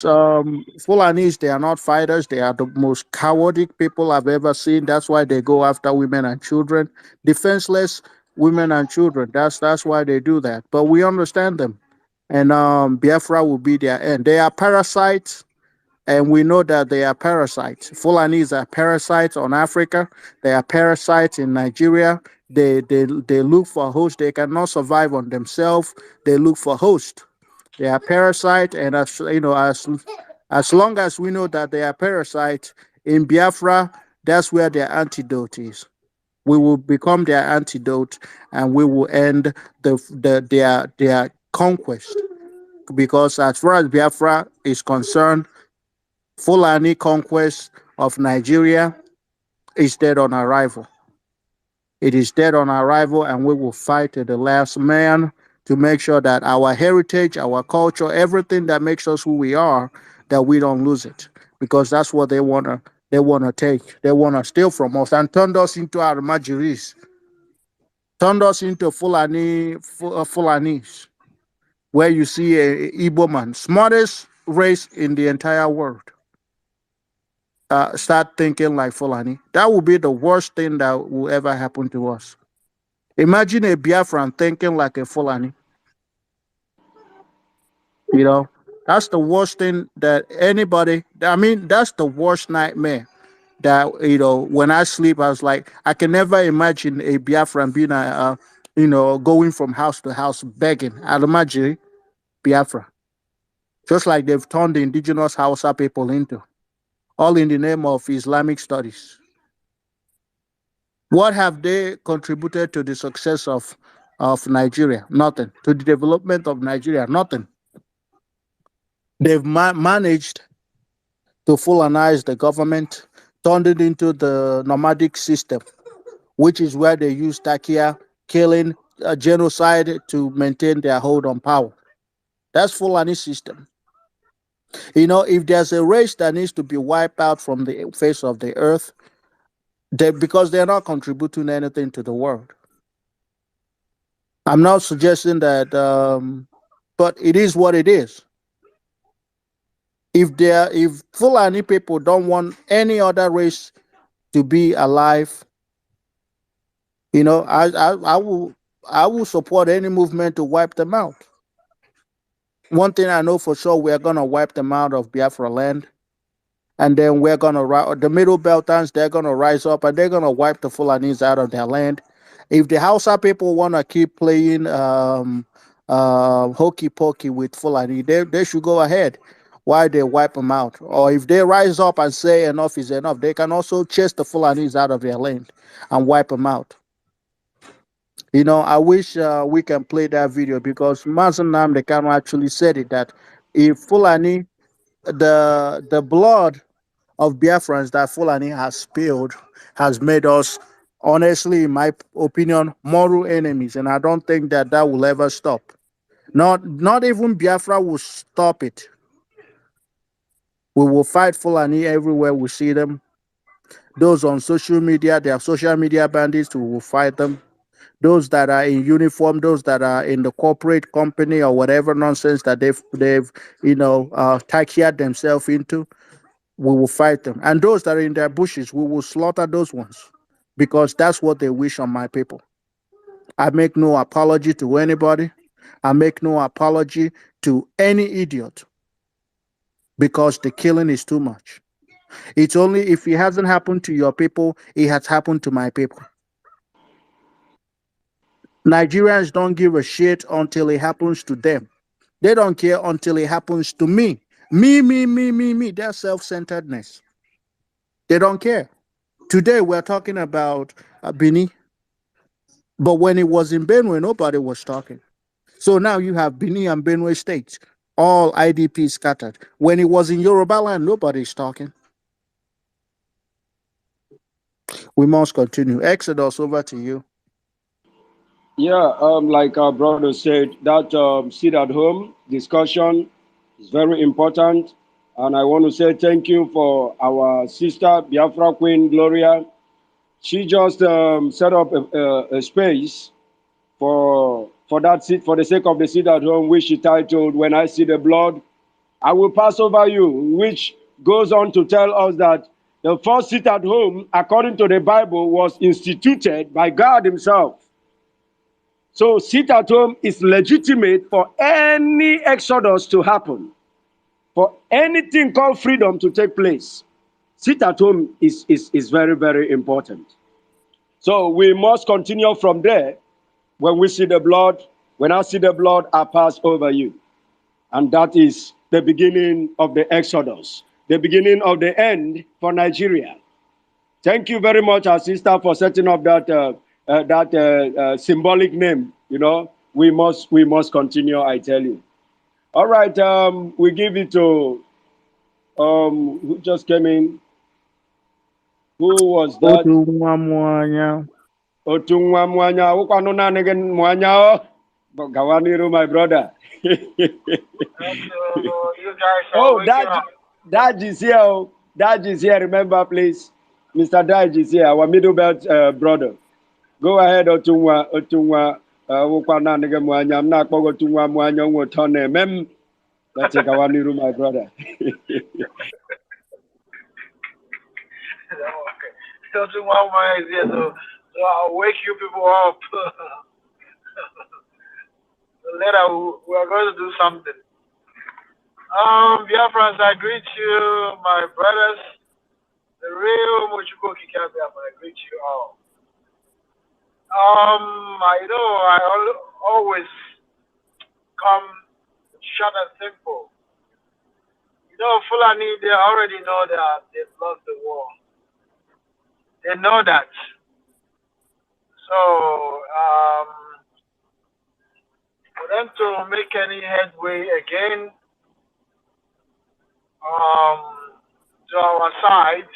Fulanis, they are not fighters. They are the most cowardly people I've ever seen. That's why they go after women and children, defenseless women and children. That's why they do that. But we understand them, and Biafra will be their end. They are parasites, and we know that they are parasites. Fulanis are parasites on Africa. They are parasites in Nigeria. They look for hosts. They cannot survive on themselves. They look for hosts. They are parasites, and as long as we know that they are parasites in Biafra, that's where their antidote is. We will become their antidote, and we will end their conquest. Because as far as Biafra is concerned, Fulani conquest of Nigeria is dead on arrival. It is dead on arrival, and we will fight to the last man to make sure that our heritage, our culture, everything that makes us who we are, that we don't lose it. Because that's what they wanna take. They wanna steal from us and turn us into our Almajiris, turn us into Fulanis, where you see a Igbo man, smartest race in the entire world, start thinking like Fulani. That would be the worst thing that will ever happen to us. Imagine a Biafran thinking like a Fulani. You know, that's the worst thing that anybody. I mean, that's the worst nightmare. That when I sleep, I was like, I can never imagine a Biafran being going from house to house begging. I'd imagine Biafra, just like they've turned the indigenous Hausa people into, all in the name of Islamic studies. What have they contributed to the success of Nigeria? Nothing. To the development of Nigeria? Nothing. They've managed to fulanize the government, turned it into the nomadic system, which is where they use Takia, killing, genocide to maintain their hold on power. That's Fulani system. If there's a race that needs to be wiped out from the face of the earth, because they're not contributing anything to the world. I'm not suggesting that, but it is what it is. If Fulani people don't want any other race to be alive, I will support any movement to wipe them out. One thing I know for sure, we're gonna wipe them out of Biafra land, and then we're gonna the Middle Beltans. They're gonna rise up, and they're gonna wipe the Fulanis out of their land. If the Hausa people wanna keep playing hokey pokey with Fulani, they should go ahead. Why they wipe them out? Or if they rise up and say enough is enough, they can also chase the Fulanis out of their land and wipe them out. I wish we can play that video, because Mazen Namdekano actually said it, that if Fulani, the blood of Biafrans that Fulani has spilled has made us, honestly, in my opinion, moral enemies, and I don't think that that will ever stop. Not even Biafra will stop it. We will fight Fulani everywhere we see them. Those on social media, they are social media bandits. We will fight them. Those that are in uniform, those that are in the corporate company or whatever nonsense that they've takied themselves into, we will fight them. And those that are in their bushes, we will slaughter those ones, because that's what they wish on my people. I make no apology to anybody. I make no apology to any idiot, because the killing is too much. It's only if it hasn't happened to your people, it has happened to my people. Nigerians don't give a shit until it happens to them. They don't care until it happens to me. Me, me, me, me, me. That's self centeredness. They don't care. Today we're talking about Bini, but when it was in Benue, nobody was talking. So now you have Bini and Benue states, all IDP scattered. When it was in Yoruba land, nobody's talking. We must continue. Exodus, over to you. Yeah, like our brother said, that sit at home discussion is very important. And I want to say thank you for our sister, Biafra Queen Gloria. She just set up a space for that seat, for the sake of the sit at home, which she titled "When I See the Blood." I will pass over you, which goes on to tell us that the first sit at home, according to the Bible, was instituted by God Himself. So, sit at home is legitimate for any exodus to happen, for anything called freedom to take place. Sit at home is very, very important. So, we must continue from there. When we see the blood, when I see the blood, I pass over you. And that is the beginning of the Exodus, the beginning of the end for Nigeria. Thank you very much, our sister, for setting up that symbolic name. You know, we must continue. I tell you. All right, we give it to who just came in. Who was that? Otu nwa mwanya. Otunwa Mwanya. Ukwanụ naanị gị Mwanya o? Gawaniru, my brother. So you guys are Oh, waking up. Daj is here. Oh. Daj is here. Remember, please. Mr. Daj is here, our middle belt brother. Go ahead, Otunwa. Otunwa. Wụkwa naanị gị Mwanya. M na-akpọ gị Otunwa Mwanya nwe ụtọ na-eme m. Let's take our niru, my brother. Okay. So tomorrow morning is here, so I'll wake you people up. Later we are going to do something. Biafrans, I greet you, my brothers, the real Mochuko Kikabi, I greet you all. I know always come short and simple. You know, Fulani, they already know that they've lost the war. They know that. So, for them to make any headway again, to our side,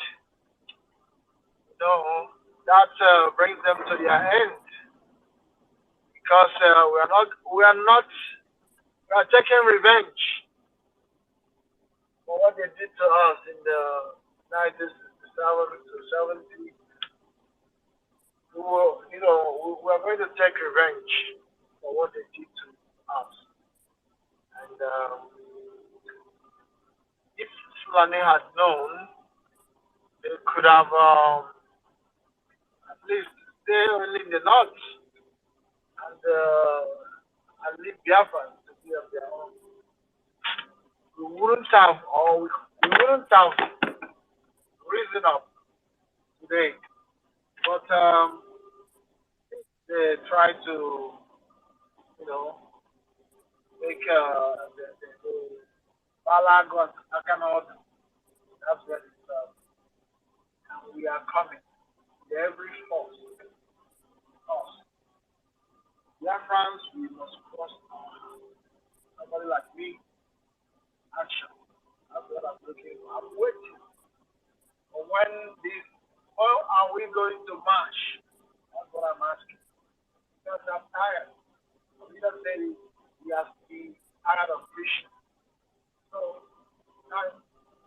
you know, that brings them to their end because we are taking revenge for what they did to us in the 1967 to 70. We are going to take revenge for what they did to us. And if Fulani had known, they could have at least stay only in the north and leave Biafra to be of their own. We wouldn't have risen up today. But they try to, you know, make the Balagon Akanod. That's where it's and we are coming. Every force, us. Biafrans, we must cross our hands. Somebody like me, action. That's what I'm looking for. I'm waiting for when this. How are we going to march? That's what I'm asking. Because I'm tired. The leader said he has to be tired of preaching. So, time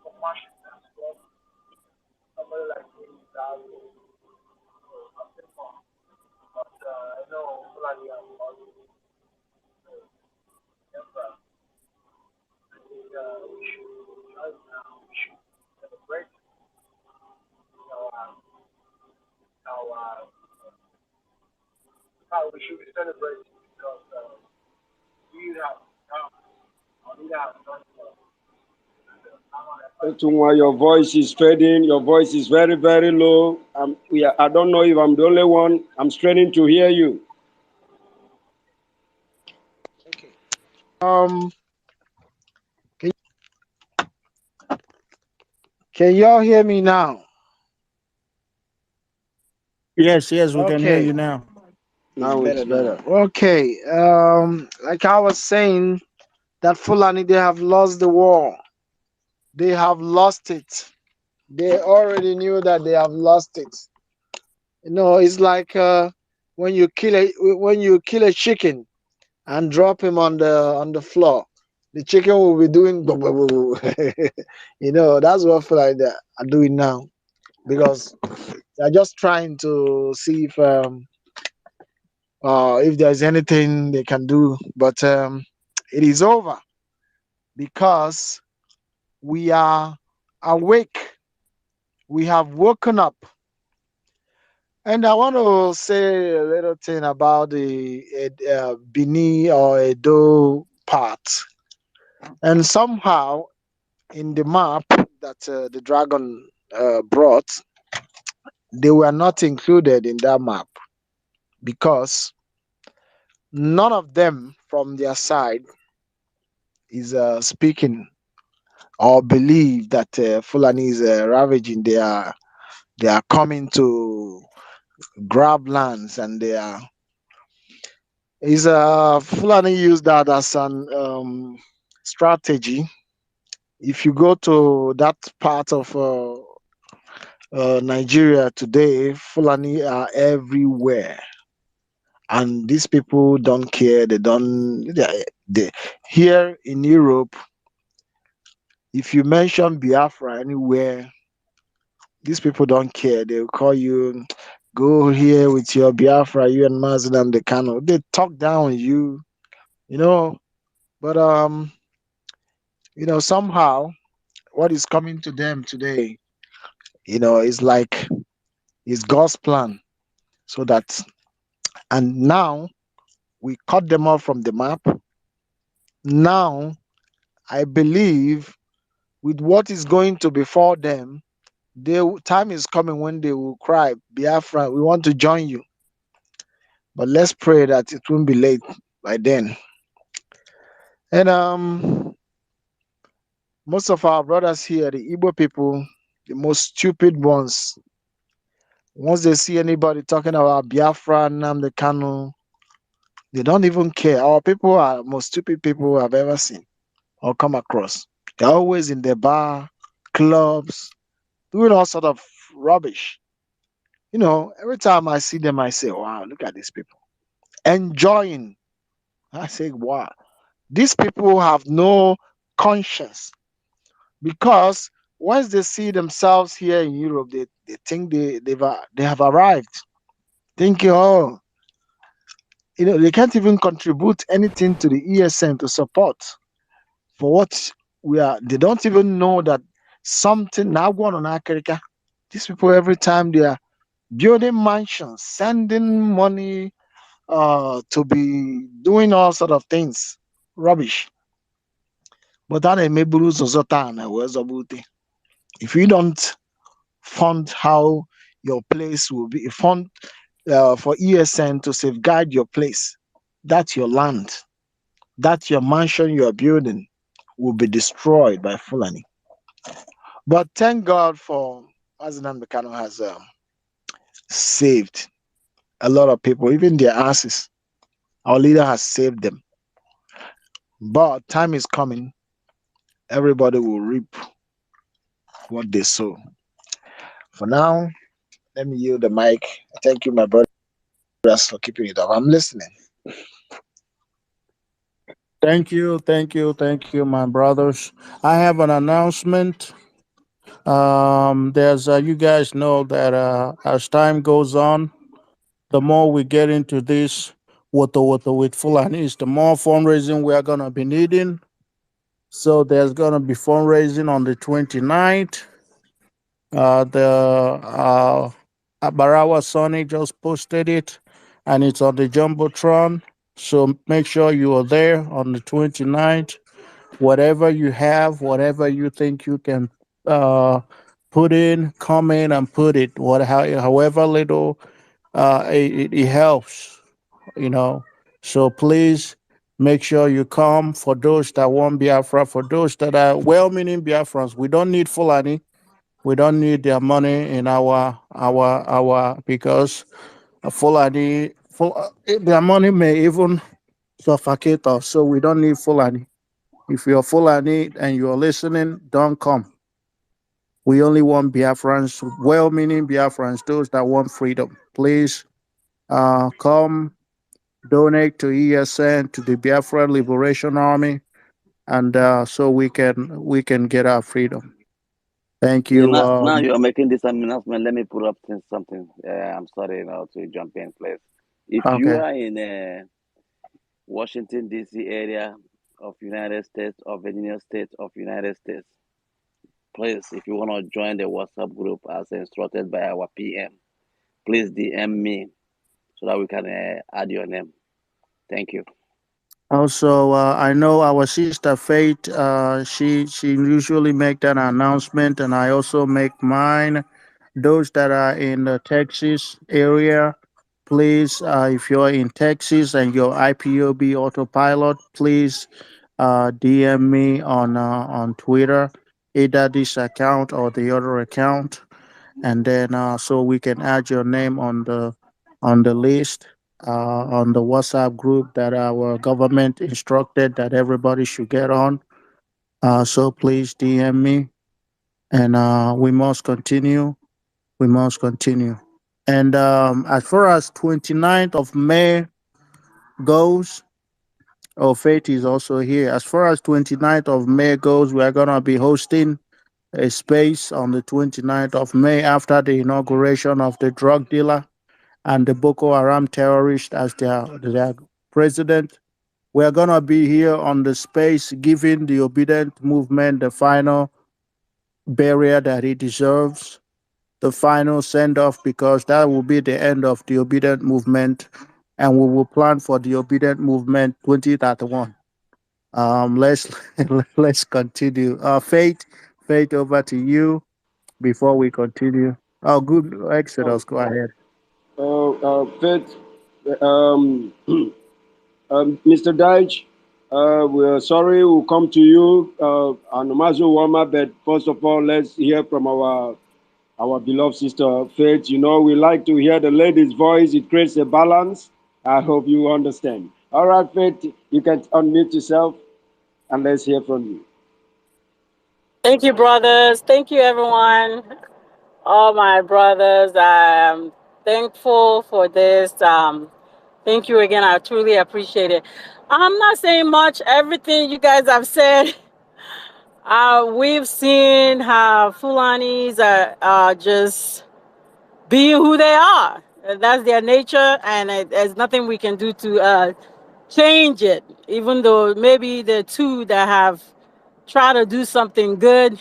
for marching. That's what somebody like me is out there. So, nothing more. But I know Fulani has lost it. So, remember, I think we should, right now, we should celebrate our, our, how we should be celebrating because we have come, our leader has done well. Otunwa, your voice is fading. Your voice is very, very low. I don't know if I'm the only one. I'm straining to hear you. Okay. Um, can, can y'all hear me now? Yes, yes, we can hear Okay. you now. It's Now it's better now. better. Okay. Like I was saying, that Fulani they have lost the war. They have lost it. They already knew that they have lost it. You know, it's like when you kill a chicken and drop him on the floor, the chicken will be doing. You know, that's what Fulani they are doing now because they're just trying to see if there's anything they can do. But it is over because We are awake. We have woken up. And I want to say a little thing about the Bini or Edo part. And somehow in the map that the dragon brought, they were not included in that map because none of them from their side is speaking or believe that Fulani is ravaging. They are coming to grab lands, and they are is Fulani use that as an strategy. If you go to that part of Nigeria today, Fulani are everywhere, and these people don't care. They don't. They, here in Europe, if you mention Biafra anywhere, these people don't care. They'll call you, go here with your Biafra, you and Mazin and the Kano. They talk down on you, you know. But somehow what is coming to them today, is like it's God's plan. So that, and now we cut them off from the map. Now I believe with what is going to befall them, time is coming when they will cry, Biafra, we want to join you. But let's pray that it won't be late by then. And most of our brothers here, the Igbo people, the most stupid ones, once they see anybody talking about Biafra, Namde Kanu, they don't even care. Our people are the most stupid people I've ever seen or come across. They're always in the bar, clubs, doing all sort of rubbish. Every time I see them, I say, wow, look at these people. Enjoying. I say, wow. These people have no conscience because once they see themselves here in Europe, they think they have arrived. Thinking, oh, they can't even contribute anything to the ESN to support for what we are. They don't even know that something now going on Africa. These people every time they are building mansions, sending money to be doing all sort of things, rubbish. But that may bruise if you don't fund how your place will be, fund for ESN to safeguard your place, that's your land, that's your mansion you are building will be destroyed by Fulani. But thank God for Azinam Mekano has saved a lot of people, even their asses. Our leader has saved them. But time is coming, everybody will reap what they sow. For now, let me yield the mic. Thank you, my brothers, for keeping it up. I'm listening. Thank you, my brothers. I have an announcement. There's you guys know that as time goes on, the more we get into this with Fulanis, the more fundraising we are gonna be needing. So there's gonna be fundraising on the 29th. The Barawa Sonny just posted it, and it's on the jumbotron. So make sure you are there on the 29th. Whatever you have, whatever you think you can uh, put in, come in and put it. However little it helps, you know. So please make sure you come. For those that want Biafra, for those that are well-meaning Biafrans, we don't need Fulani. We don't need their money in our because Fulani, their money may even suffocate us. So we don't need Fulani. If you're Fulani and you're listening, don't come. We only want Biafrans, well meaning Biafrans, those that want freedom. Please come donate to ESN, to the Biafra Liberation Army, and so we can get our freedom. Thank Yeah, you. now you are making this announcement. Let me put up something. I'm sorry, to jump in, please. If you Okay. are in Washington D.C. area of United States or Virginia State of United States, Please, if you want to join the WhatsApp group as instructed by our PM, please DM me so that we can add your name. Thank you. Also, I know our sister Faith. She usually make that announcement, and I also make mine. Those that are in the Texas area, please, if you're in Texas and your IPOB autopilot, please DM me on Twitter, either this account or the other account, and then so we can add your name on the list on the WhatsApp group that our government instructed that everybody should get on. So please DM me, and we must continue. We must continue. And as far as 29th of May goes, oh, Faith is also here. As far as 29th of May goes, we are going to be hosting a space on the 29th of May after the inauguration of the drug dealer and the Boko Haram terrorist as their president. We are going to be here on the space giving the obedient movement the final burial that it deserves, the final send off, because that will be the end of the obedient movement. And we will plan for the obedient movement 2031. Let's let's continue. Faith, over to you before we continue. Oh, good, Oh, Exodus, go ahead. Faith, Mr. Deitch, we're sorry we'll come to you and Mazu Wama, but first of all, let's hear from our beloved sister Faith. You know, we like to hear the lady's voice. It creates a balance. I hope you understand. All right, Faith, you can unmute yourself and let's hear from you. Thank you, brothers. Thank you, everyone. All my brothers. I'm thankful for this. Thank you again. I truly appreciate it. I'm not saying much. Everything you guys have said, we've seen how Fulanis are just being who they are. That's their nature, and there's nothing we can do to change it. Even though maybe the two that have tried to do something good,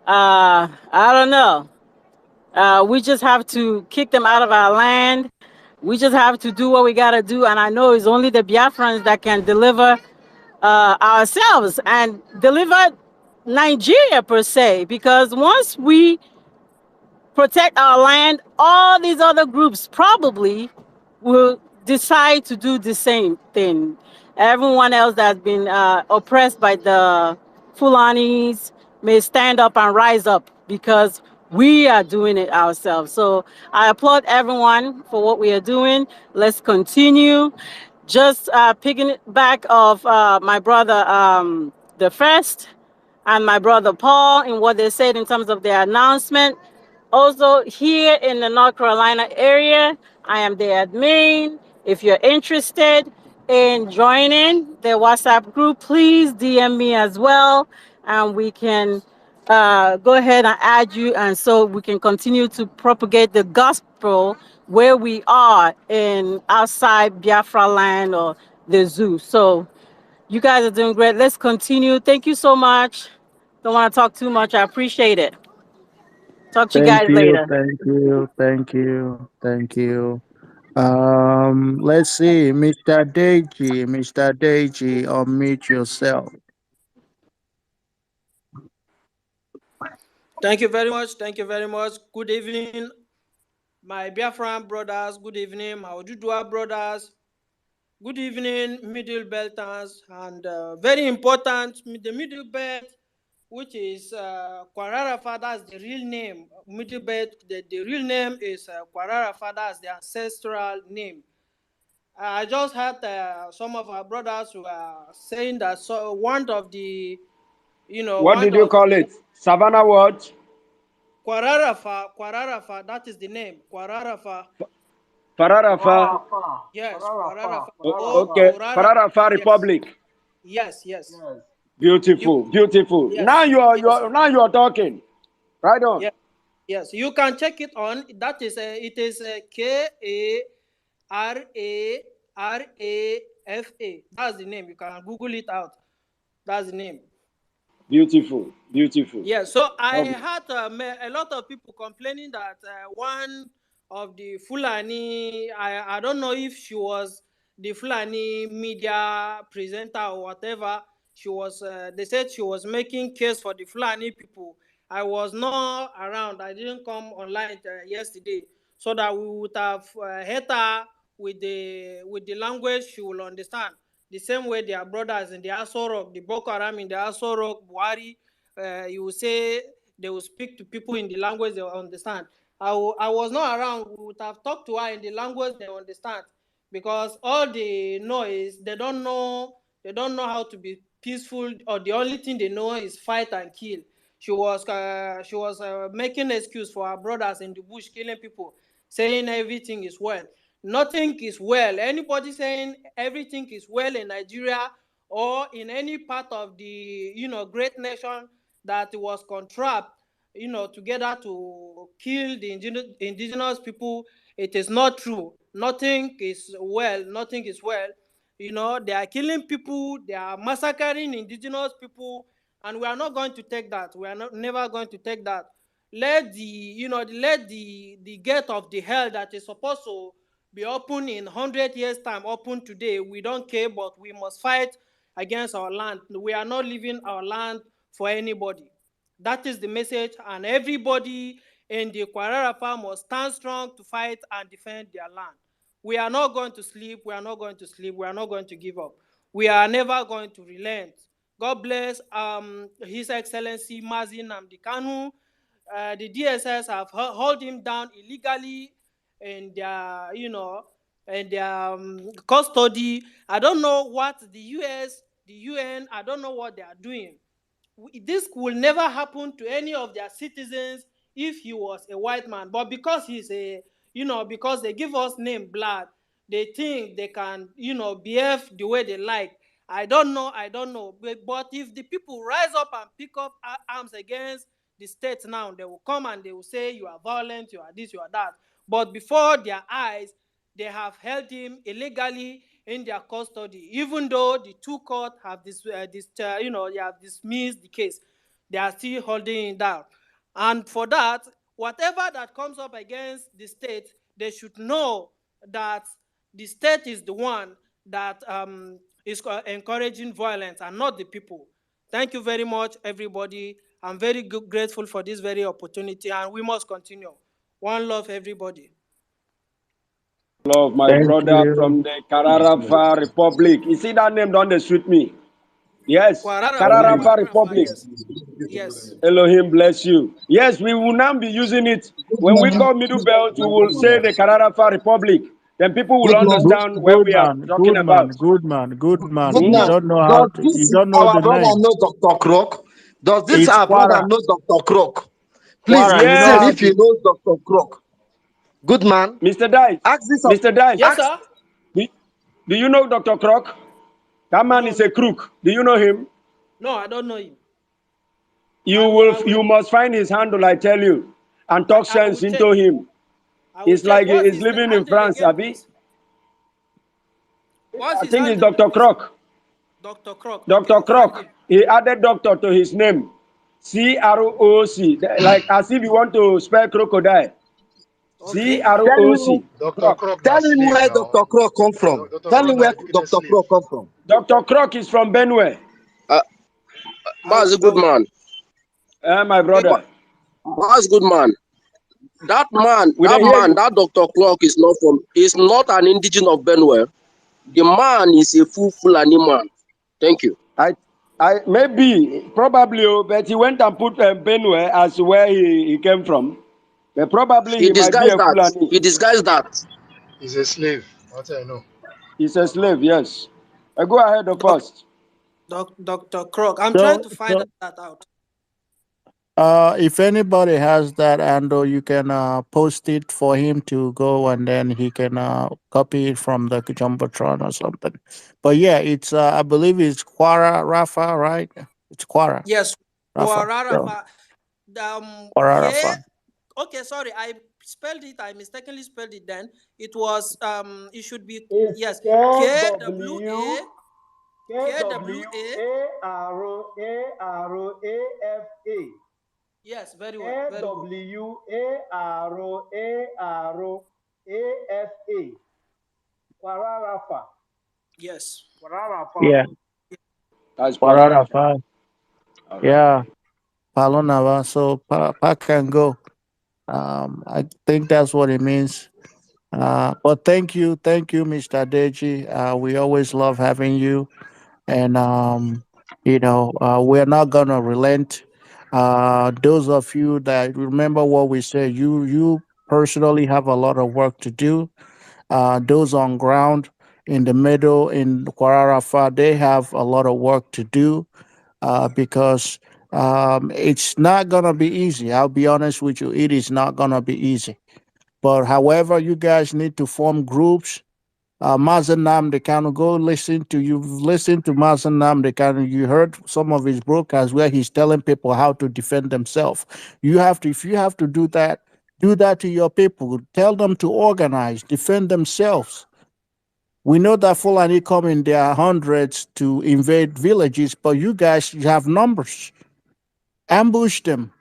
I don't know. We just have to kick them out of our land. We just have to do what we got to do. And I know it's only the Biafrans that can deliver ourselves and deliver Nigeria per se. Because once we protect our land, all these other groups probably will decide to do the same thing. Everyone else that's been oppressed by the Fulanis may stand up and rise up because we are doing it ourselves. So I applaud everyone for what we are doing. Let's continue. Just picking it back of my brother, the first, and my brother Paul in what they said in terms of their announcement. Also, here in the North Carolina area, I am the admin. If you're interested in joining the WhatsApp group, please DM me as well, and we can go ahead and add you, and so we can continue to propagate the gospel where we are in outside Biafra land or the zoo. So you guys are doing great. Let's continue. Thank you so much. Don't want to talk too much. I appreciate it. Talk to you Thank guys you, later. thank you, thank you, thank you. Let's see, Mr. Deji, unmute yourself. Thank you very much. Thank you very much. Good evening, my Biafran brothers. Good evening, my Ojudua brothers. Good evening, Middle Belters. And very important, the Middle Belt, which is Kwararafa, that's the real name. Middle Belt, the real name is Kwararafa, that's the ancestral name. I just heard some of our brothers who are saying that one of the, What one did you of call the it? Savannah what? Kwararafa, that is the name. Kwararafa, Fararafa. Fararafa, yes, Fararafa, Kwararafa, or Fararafa. Okay, Korara. Fararafa Yes, Republic. yes, yes. Yes. You, Beautiful, beautiful. Now yes, you yes, are now you are talking. Right on. yes, yes. You can check it on. That is it is Kararafa. That's the name. You can Google it out. That's the name. Beautiful, beautiful. Yeah, so I Lovely. had a lot of people complaining that one of the Fulani, I don't know if she was the Fulani media presenter or whatever, she was, they said she was making case for the Fulani people. I was not around, I didn't come online yesterday, so that we would have heard her with the language she will understand. The same way their brothers in the Aso Rock, the Boko Haram in the Aso Rock, Buhari, you will say they will speak to people in the language they understand. I was not around. We would have talked to her in the language they understand, because all they know is they don't know how to be peaceful, or the only thing they know is fight and kill. She was making excuse for her brothers in the bush killing people, saying everything is well. Nothing is well. Anybody saying everything is well in Nigeria or in any part of the great nation that was contract together to kill the indigenous people, it is not true. Nothing is well. Nothing is well. They are killing people, they are massacring indigenous people, and we are not going to take that. We are not never going to take that. Let the gate of the hell that is supposed to be open in 100 years time open today. We don't care, but we must fight against our land. We are not leaving our land for anybody. That is the message, and everybody in the Kwarara farm must stand strong to fight and defend their land. We are not going to sleep. We are not going to sleep. We are not going to give up. We are never going to relent. God bless His Excellency Mazin Nnamdi Kanu. The DSS have held him down illegally in their, in their custody. I don't know what the US, the UN, I don't know what they are doing. This will never happen to any of their citizens if he was a white man, but because he's a because they give us name blood, they think they can behave the way they like. I don't know, but if the people rise up and pick up arms against the state now, they will come and they will say you are violent, you are this, you are that. But before their eyes, they have held him illegally in their custody, even though the two court have they have dismissed the case. They are still holding it down, and for that, whatever that comes up against the state, they should know that the state is the one that is encouraging violence and not the people. Thank you very much, everybody. I'm very grateful for this very opportunity, and we must continue. One love, everybody. Love, my Thank brother you. from the Kararafa Republic. You see that name, don't they suit me? Yes, Kwararafa, Thank Kararafa Kwararafa, Republic. yes. Yes. Elohim bless you. Yes, we will now be using it. Good When we man. call Middle Belt, we will say the Kararafa Republic. Then people will Good man. understand where Good we are man, talking good man, about. good man, good man. Good You Hmm? man. don't know how Does to, you this don't know our the brother name. know Dr. Crook? Does this It's our brother Quara. know Dr. Crook? Please Quara, you ask know him how Yes, if he to. knows Dr. Crook. Good man. Mr. Dice. Ask this of Mr. Dice. Yes, ask sir. Do, do you know Dr. Croc? That man No, is a no, crook. Do you know him? no. I don't know him. You will I will. you must find his handle, I tell you, and talk I sense will check. into him. I will It's check. like What's he's his living in handle France, again, Abby. please? What's I his think it's handle, Dr. please? Croc. Dr. Croc. Okay, Dr. I'll find Croc. him. He added doctor to his name. CROC. Like as if you want to spell crocodile. Okay. tell him CROC. Dr. Croc. Croc tell na him slave where now. Dr. Crook come from. Dr. Tell Croc him na where educated Dr. slave. Crook come from. Dr. Croc is from Benue. Uh, I will. Ma's a good man. My Okay. Ma- brother. Ma's good man. We dey hear you. That Dr. Clark is not an indigenous of Benue. The man is a full Fulani man. Thank you. I maybe probably, but he went and put Benue as where he came from. But probably He he might be disguised a that. Fulani. He disguised that. He's a slave. What I know. He's a slave, yes. Go ahead Doc, first. Dr. Croc. I'm trying So, to find so that out. if anybody has that handle, you can post it for him to go, and then he can copy it from the jumbotron or something. But yeah, it's I believe it's Quara Rafa, right? It's Quara Yes. Rafa. So Wararafa. Quara K. Rafa. Okay, sorry. I spelled it. I mistakenly spelled it then. It was, it should be, It's yes. KW KWA. KWA. Kwarafa. Yes, very well, very good. Kwarafa. Kwararafa. Yes. Kwararafa. Yeah, That's perfect. Pararafa. All right. Yeah, Palonava. So pa can go. I think that's what it means. But thank you, Mr. Deji. We always love having you, and we're not gonna relent. Those of you that remember what we said, you personally have a lot of work to do. Those on ground in the middle in Kuala Rafah, they have a lot of work to do because it's not gonna be easy. I'll be honest with you, it is not gonna be easy. But however, you guys need to form groups. Mazanam Dekano, go listen to you've listened to Mazanam Dekano. You heard some of his broadcasts where he's telling people how to defend themselves. You have to, if you have to do that to your people. Tell them to organize, defend themselves. We know that Fulani come in their hundreds to invade villages, but you guys you have numbers. Ambush them.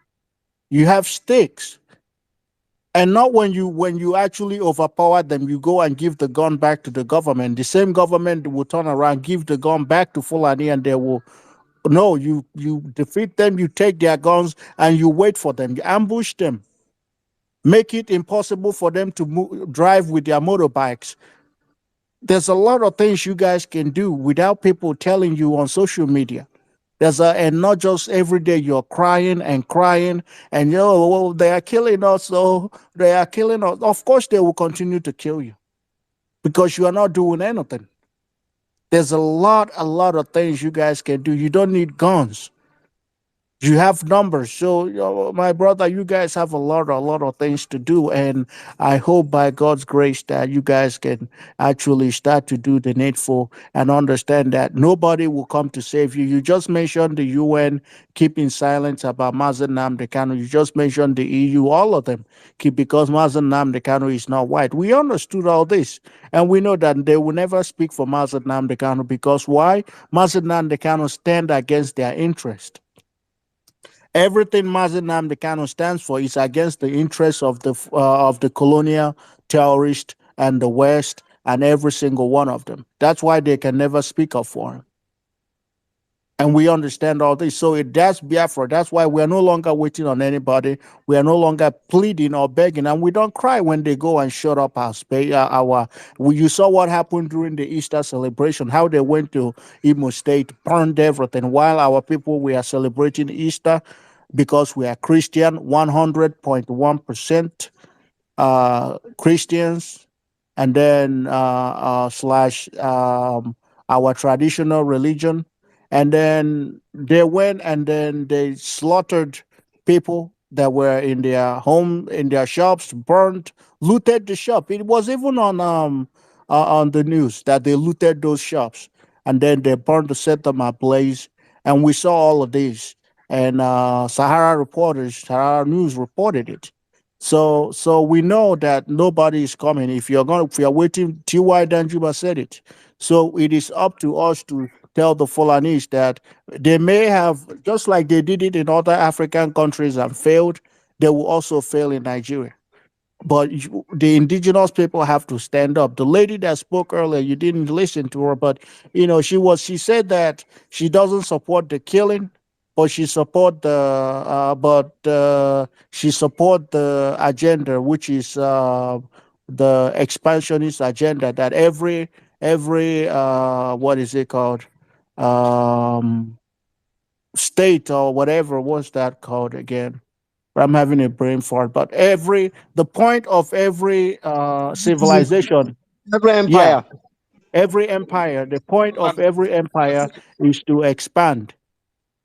You have stakes. And not when you actually overpower them, you go and give the gun back to the government. The same government will turn around, give the gun back to Fulani, and they will no. You defeat them, you take their guns, and you wait for them. You ambush them, make it impossible for them to drive with their motorbikes. There's a lot of things you guys can do without people telling you on social media. And not just every day you're crying and crying and well, they are killing us, so they are killing us. Of course, they will continue to kill you because you are not doing anything. There's a lot of things you guys can do. You don't need guns. You have numbers. So, my brother, you guys have a lot of things to do. And I hope by God's grace that you guys can actually start to do the needful and understand that nobody will come to save you. You just mentioned the UN keeping silence about Mazen Namdekano. You just mentioned the EU, all of them keep because Mazen Namdekano is not white. We understood all this. And we know that they will never speak for Mazen Namdekano because why? Mazen Namdekano stand against their interest. Everything Mazen Namdekano stands for is against the interests of the colonial terrorist and the West and every single one of them. That's why they can never speak up for him. And we understand all this. So that's Biafra. That's why we are no longer waiting on anybody. We are no longer pleading or begging, and we don't cry when they go and shut up our space. You saw what happened during the Easter celebration. How they went to Imo State, burned everything, while our people we are celebrating Easter because we are Christian, 100.1% Christians, and then slash our traditional religion. And then they went and then they slaughtered people that were in their home, in their shops, burned, looted the shop. It was even on the news that they looted those shops and then they burned to set them ablaze. And we saw all of this. And Sahara News reported it. So we know that nobody is coming. If you're waiting, T.Y. Danjuma said it. So it is up to us to tell the Fulanese that they may have, just like they did it in other African countries and failed, they will also fail in Nigeria. But the indigenous people have to stand up. The lady that spoke earlier, you didn't listen to her, but she said that she doesn't support the killing, but she support the agenda, which is the expansionist agenda that every what is it called, um, state or whatever was that called again. I'm having a brain fart. But the point of every civilization, Every yeah, empire. every empire, the point of every empire is to expand.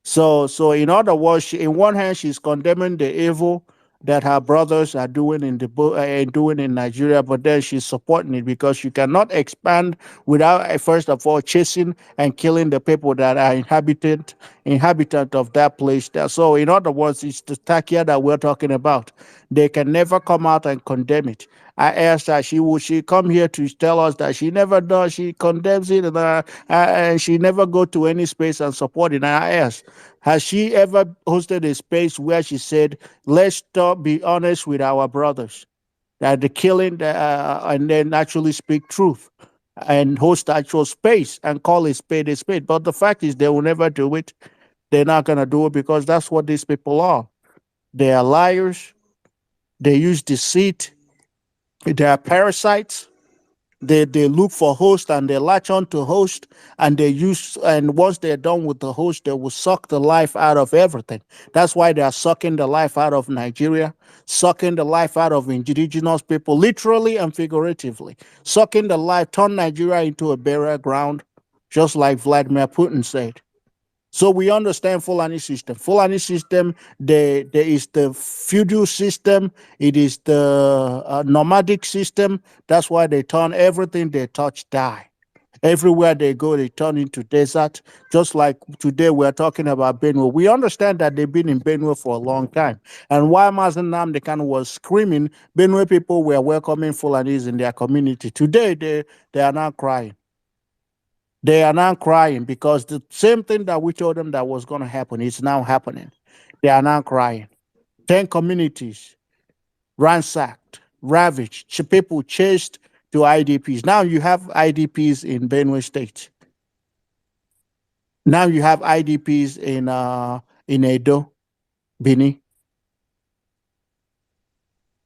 So in other words, in one hand, she's condemning the evil, that her brothers are doing doing in Nigeria, but then she's supporting it because you cannot expand without first of all chasing and killing the people that are inhabitant of that place. So in other words, it's the Takia that we're talking about. They can never come out and condemn it. I asked her, she come here to tell us that she never does, she condemns it, and she never go to any space and support it. And I asked, has she ever hosted a space where she said, let's stop, be honest with our brothers, that the killing, and then actually speak truth and host actual space and call a spade a spade. But the fact is, they will never do it. They're not going to do it because that's what these people are. They are liars. They use deceit. They are parasites. They look for host and they latch on to host, and once they're done with the host, they will suck the life out of everything. That's why they are sucking the life out of Nigeria, sucking the life out of indigenous people, literally and figuratively, sucking the life, turn Nigeria into a burial ground, just like Vladimir Putin said. So we understand Fulani system. Fulani system, there is the feudal system. It is the nomadic system. That's why they turn everything they touch die. Everywhere they go, they turn into desert. Just like today, we're talking about Benue. We understand that they've been in Benue for a long time. And while Mazen Namdekan was screaming, Benue people were welcoming Fulanis in their community. Today, they are now crying. They are now crying because the same thing that we told them that was going to happen is now happening. They are now crying. 10 communities ransacked, ravaged, people chased to IDPs. Now you have IDPs in Benue State. Now you have IDPs in Edo, Bini.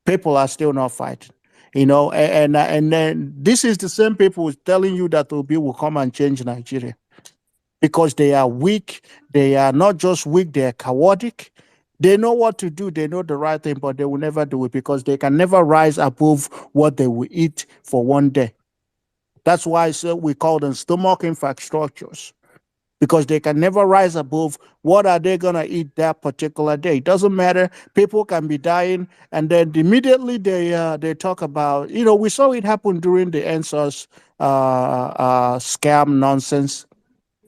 People are still not fighting. And then this is the same people telling you that Obi will come and change Nigeria because they are weak. They are not just weak, they are chaotic. They know what to do, they know the right thing, but they will never do it because they can never rise above what they will eat for one day. That's why we call them stomach infrastructures because they can never rise above what are they going to eat that particular day. It doesn't matter. People can be dying, and then immediately they talk about, we saw it happen during the NSOS scam nonsense,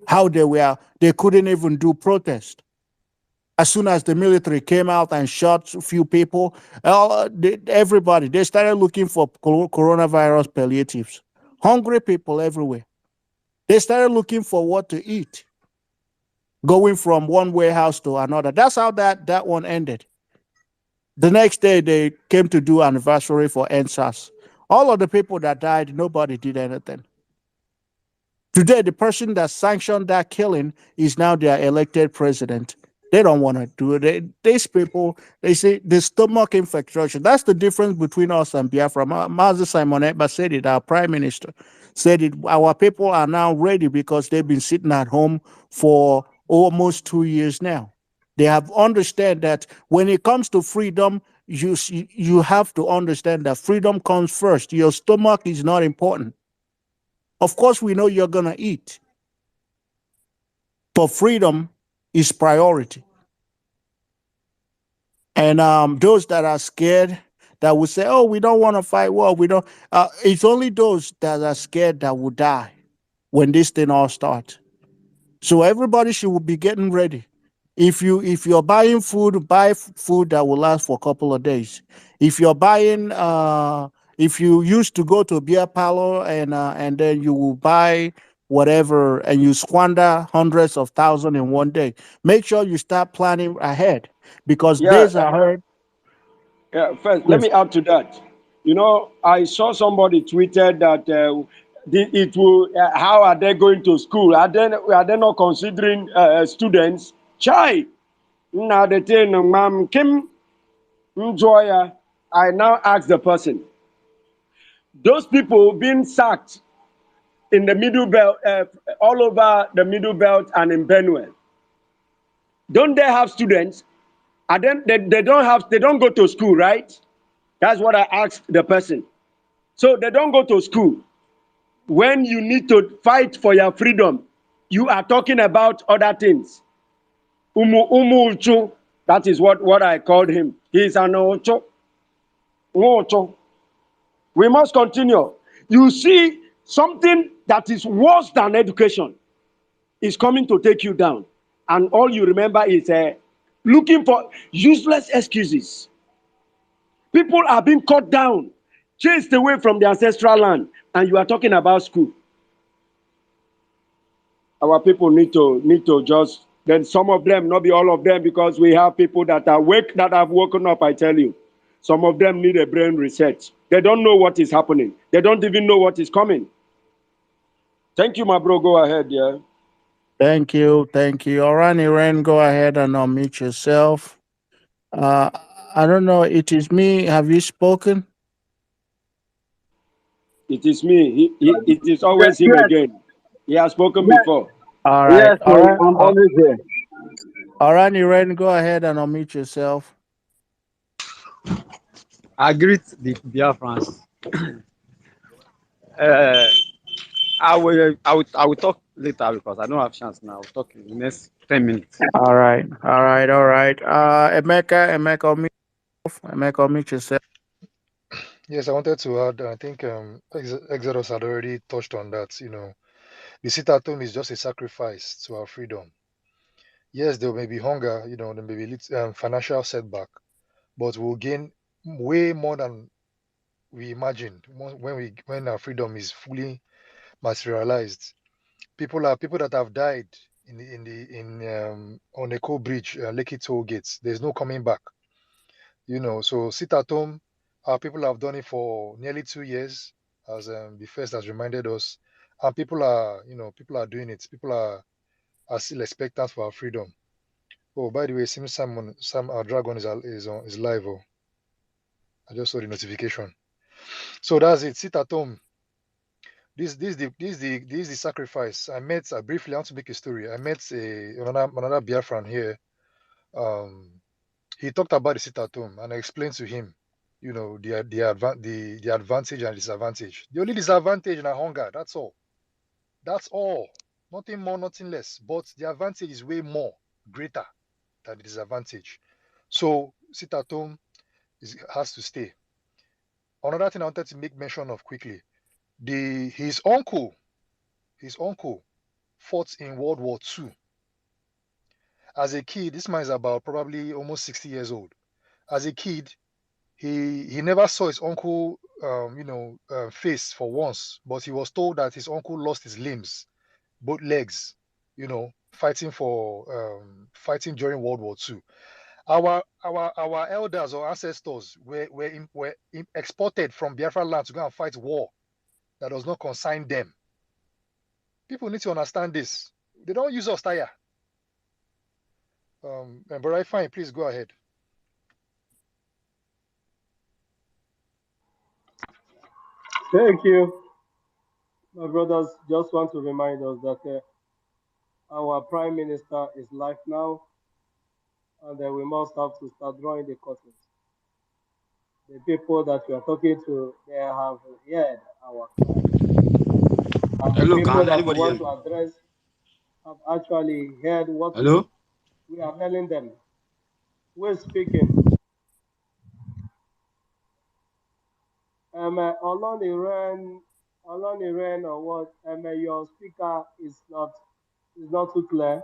how they couldn't even do protest. As soon as the military came out and shot a few people, everybody, they started looking for coronavirus palliatives. Hungry people everywhere. They started looking for what to eat, going from one warehouse to another. That's how that one ended. The next day, they came to do anniversary for NSAS. All of the people that died, nobody did anything. Today, the person that sanctioned that killing is now their elected president. They don't want to do it. These people, they say the stomach infection. That's the difference between us and Biafra. Mazi Simon Ekpa said it, our prime minister said it. Our people are now ready because they've been sitting at home for almost 2 years now. They have understand that when it comes to freedom, you have to understand that freedom comes first. Your stomach is not important. Of course, we know you're going to eat, but freedom is priority. And those that are scared, that will say, "Oh, we don't want to fight war. We don't." It's only those that are scared that will die when this thing all starts. So everybody should be getting ready. If you're buying food, buy food that will last for a couple of days. If you're buying, if you used to go to a beer parlor and then you will buy whatever and you squander hundreds of thousands in one day, make sure you start planning ahead because Yeah, days ahead. yeah. First, let Yes. me add to that. I saw somebody tweeted that it will. How are they going to school? Are they not considering students? Chai. Now the thing, Ma'am Kim Njoya. I now ask the person: those people being sacked in the middle belt, all over the middle belt and in Benue, don't they have students? And then they don't go to school, right? That's what I asked the person. So they don't go to school. When you need to fight for your freedom, you are talking about other things. Umu Uchu, that is what I called him. He's an ocho. Ocho. We must continue. You see, something that is worse than education is coming to take you down. And all you remember is looking for useless excuses. People are being cut down, chased away from the ancestral land, and you are talking about school. Our people need to just, then some of them, not be all of them, because we have people that are wake that have woken up. I tell you, some of them need a brain reset. They don't know what is happening. They don't even know what is coming. Thank you, my bro. Go ahead, yeah. Thank you. Thank you. Orani Ren, go ahead and unmute yourself. Uh, I don't know. It is me. Have you spoken? It is me. It is Yes, always him yes, again. He has spoken yes, before. All right. yes, so I'm always there. Orani Ren, go ahead and unmute yourself. I greet the Biafrans. Uh, I will talk later because I don't have chance now. I'll talk in the next 10 minutes. All right. All right. All right. Emeka, unmute yourself. Yes, I wanted to add. I think Exodus had already touched on that. The sit at home is just a sacrifice to our freedom. Yes, there may be hunger. There may be financial setback, but we'll gain way more than we imagined when our freedom is fully materialized. People that have died in on Echo Bridge, Lekki toll gates. There's no coming back. So sit at home. Our people have done it for nearly 2 years, as the first has reminded us, and people are doing it. People are still expectant for our freedom. Oh, by the way, it seems our dragon is live. Oh, I just saw the notification. So that's it. Sit at home. This is the sacrifice. I briefly want to make a story. I met another Biafran here. He talked about the sit at home, and I explained to him, the advantage and disadvantage. The only disadvantage is hunger. That's all. That's all. Nothing more, nothing less. But the advantage is way more greater than the disadvantage. So sit at home has to stay. Another thing I wanted to make mention of quickly: his uncle fought in World War II. As a kid, this man is about probably almost 60 years old. As a kid, he never saw his uncle face for once, but he was told that his uncle lost his limbs, both legs, fighting during World War II. Our elders or ancestors were exported from Biafra land to go and fight war that does not consign them. People need to understand this. They don't use us tire. But I fine, please go ahead. Thank you. My brothers, just want to remind us that our Prime Minister is live now, and we must have to start drawing the curtains. The people that we are talking to, they have heard our cry. And the Hello, people can that we anybody hear want me? to address have actually heard what Hello? we are telling them. We're speaking. Alon Iran or what? Your speaker is not too clear.